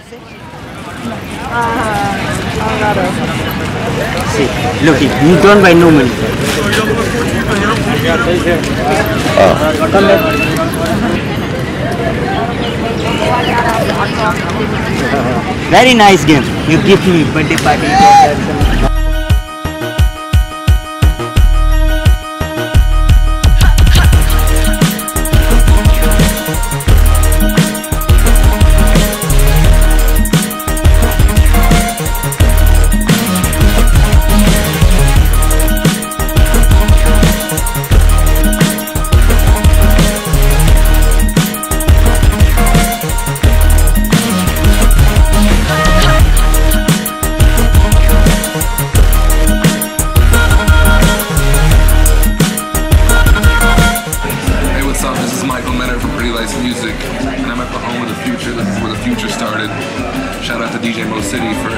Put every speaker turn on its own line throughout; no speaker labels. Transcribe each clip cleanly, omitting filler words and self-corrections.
See, look, you don't buy no money. Come back. Very nice game. You give me birthday party.
Music, and I'm at the home of the future. This is where the future started. Shout out to DJ MOCITY for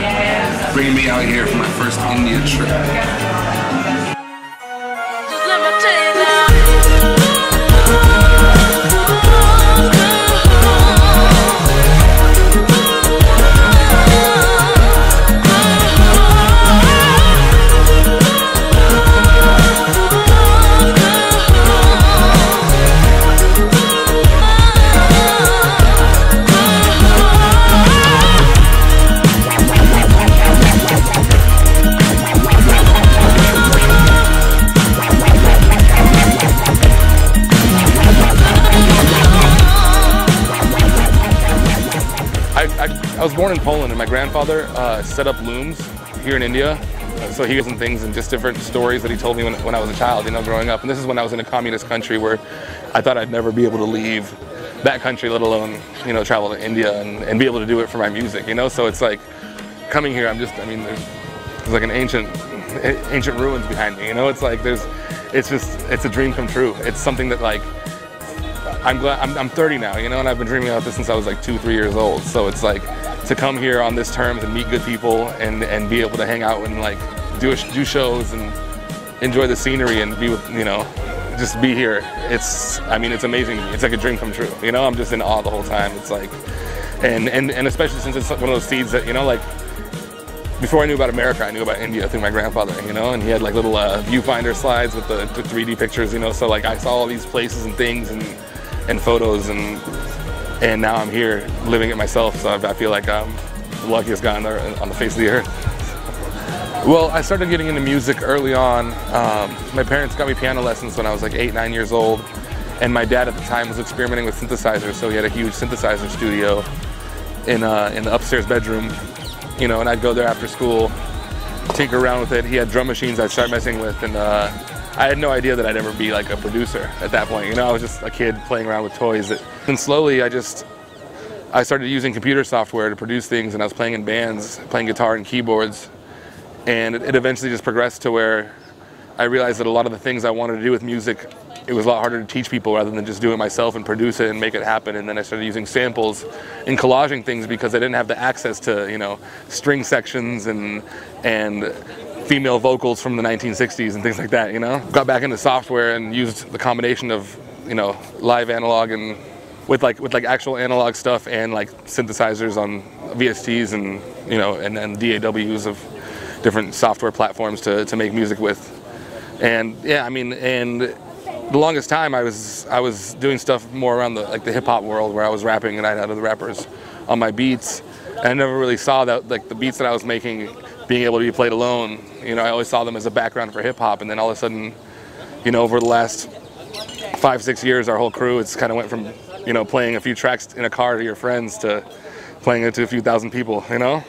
bringing me out here for my first India trip.
I was born in Poland, and my grandfather set up looms here in India. So he was in things and just different stories that he told me when I was a child, you know, growing up. And this is when I was in a communist country where I thought I'd never be able to leave that country, let alone, you know, travel to India and be able to do it for my music, you know. So it's like coming here, there's like an ancient ruins behind me, you know. It's like it's a dream come true. It's something that, like, I'm 30 now, you know, and I've been dreaming about this since I was like 2-3 years old. So it's like to come here on this terms and meet good people and be able to hang out and like do shows and enjoy the scenery and be with, you know, just be here. It's amazing to me. It's like a dream come true, you know. I'm just in awe the whole time. It's like, and especially since it's one of those seeds that, you know, like before I knew about America, I knew about India through my grandfather, you know, and he had like little viewfinder slides with the 3D pictures, you know. So like I saw all these places and things and photos, and now I'm here living it myself, so I feel like I'm the luckiest guy on the face of the earth. Well, I started getting into music early on. My parents got me piano lessons when I was like 8-9 years old, and my dad at the time was experimenting with synthesizers, so he had a huge synthesizer studio in the upstairs bedroom, you know, and I'd go there after school, tinker around with it. He had drum machines I'd start messing with, and I had no idea that I'd ever be like a producer at that point, you know. I was just a kid playing around with toys. And slowly I started using computer software to produce things, and I was playing in bands, playing guitar and keyboards, and it eventually just progressed to where I realized that a lot of the things I wanted to do with music, it was a lot harder to teach people rather than just do it myself and produce it and make it happen. And then I started using samples and collaging things because I didn't have the access to, you know, string sections and female vocals from the 1960s and things like that, you know. Got back into software and used the combination of, you know, live analog and with like actual analog stuff and like synthesizers on VSTs and, you know, and DAWs of different software platforms to make music with. And yeah, and the longest time I was doing stuff more around the hip hop world, where I was rapping and I had other rappers on my beats. And I never really saw that, like, the beats that I was making being able to be played alone. You know, I always saw them as a background for hip hop, and then all of a sudden, you know, over the last 5-6 years, our whole crew, it's kind of went from, you know, playing a few tracks in a car to your friends to playing it to a few thousand people, you know?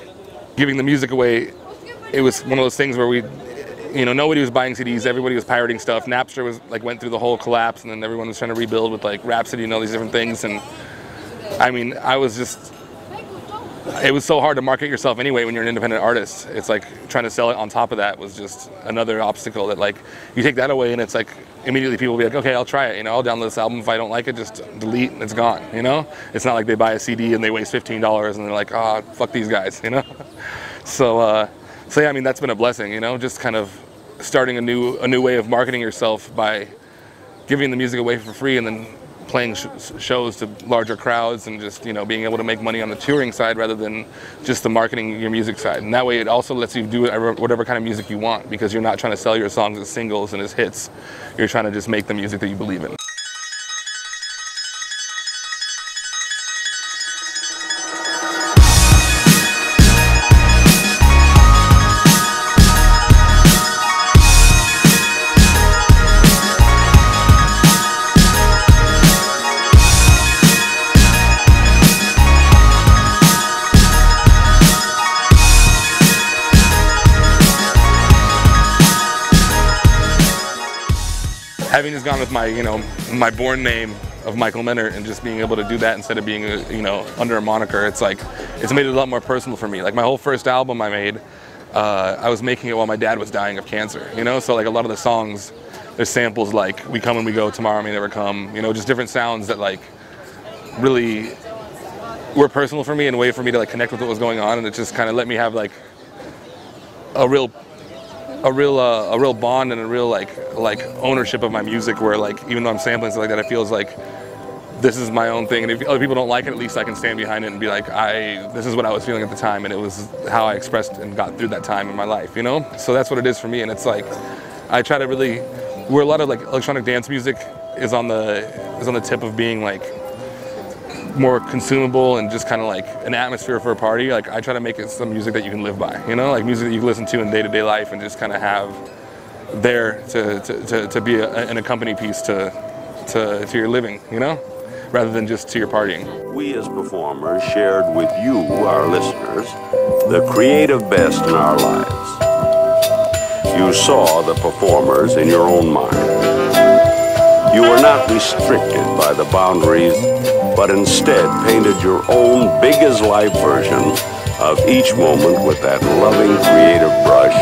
Giving the music away, it was one of those things where you know, nobody was buying CDs, everybody was pirating stuff. Napster was like, went through the whole collapse, and then everyone was trying to rebuild with like Rhapsody and all these different things. And I mean, it was so hard to market yourself anyway when you're an independent artist. It's like trying to sell it on top of that was just another obstacle that, like, you take that away and it's like immediately people will be like, okay, I'll try it, you know, I'll download this album. If I don't like it, just delete and it's gone, you know? It's not like they buy a CD and they waste $15 and they're like, oh, fuck these guys, you know? So yeah, I mean, that's been a blessing, you know, just kind of starting a new way of marketing yourself by giving the music away for free and then playing shows to larger crowds and just, you know, being able to make money on the touring side rather than just the marketing your music side. And that way it also lets you do whatever kind of music you want, because you're not trying to sell your songs as singles and as hits. You're trying to just make the music that you believe in. Having just gone with my, you know, my born name of Michal Menert and just being able to do that instead of being, you know, under a moniker, it's like, it's made it a lot more personal for me. Like my whole first album I made, I was making it while my dad was dying of cancer, you know? So like a lot of the songs, there's samples like We Come and We Go, Tomorrow May Never Come, you know, just different sounds that like really were personal for me and a way for me to like connect with what was going on, and it just kind of let me have like a real bond and a real like ownership of my music, where like even though I'm sampling stuff like that, it feels like this is my own thing, and if other people don't like it, at least I can stand behind it and be like, this is what I was feeling at the time, and it was how I expressed and got through that time in my life, you know? So that's what it is for me, and it's like I try to really, where a lot of like electronic dance music is on the tip of being like more consumable and just kind of like an atmosphere for a party, like I try to make it some music that you can live by, you know, like music that you can listen to in day-to-day life and just kind of have there to be an accompany piece to your living, you know, rather than just to your partying.
We as performers shared with you, our listeners, the creative best in our lives. You saw the performers in your own mind. You were not restricted by the boundaries, but instead painted your own big-as-life version of each moment with that loving, creative brush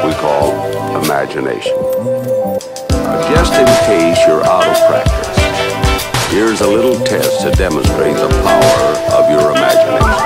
we call imagination. Just in case you're out of practice, here's a little test to demonstrate the power of your imagination.